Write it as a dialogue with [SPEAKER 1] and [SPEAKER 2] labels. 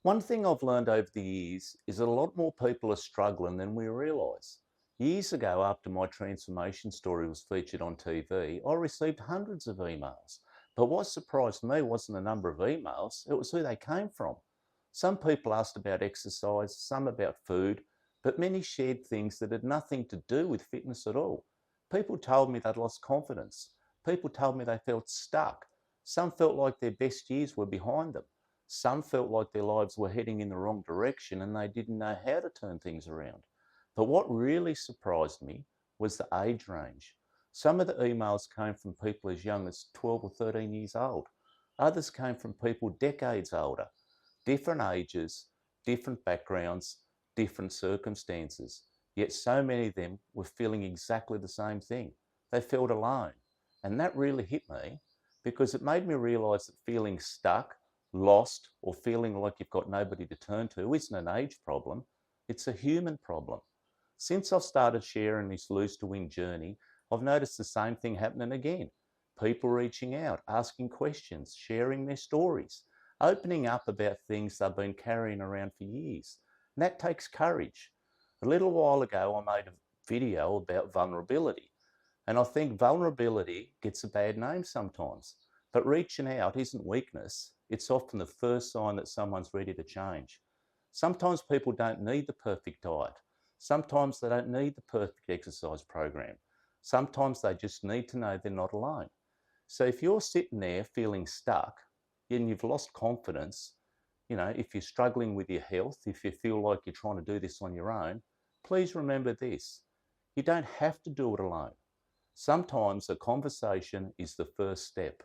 [SPEAKER 1] One thing I've learned over the years is that a lot more people are struggling than we realise. Years ago, after my transformation story was featured on TV, I received hundreds of emails. But what surprised me wasn't the number of emails, it was who they came from. Some people asked about exercise, some about food, but many shared things that had nothing to do with fitness at all. People told me they'd lost confidence. People told me they felt stuck. Some felt like their best years were behind them. Some felt like their lives were heading in the wrong direction and they didn't know how to turn things around. But what really surprised me was the age range. Some of the emails came from people as young as 12 or 13 years old. Others came from people decades older, different ages, different backgrounds, different circumstances. Yet so many of them were feeling exactly the same thing. They felt alone. And that really hit me because it made me realise that feeling stuck, lost, or feeling like you've got nobody to turn to isn't an age problem, it's a human problem. Since I've started sharing this Lose to Win journey, I've noticed the same thing happening again. People reaching out, asking questions, sharing their stories, opening up about things they've been carrying around for years. And that takes courage. A little while ago, I made a video about vulnerability. And I think vulnerability gets a bad name sometimes. But reaching out isn't weakness, it's often the first sign that someone's ready to change. Sometimes people don't need the perfect diet. Sometimes they don't need the perfect exercise program. Sometimes they just need to know they're not alone. So if you're sitting there feeling stuck and you've lost confidence, if you're struggling with your health, if you feel like you're trying to do this on your own, please remember this. You don't have to do it alone. Sometimes a conversation is the first step.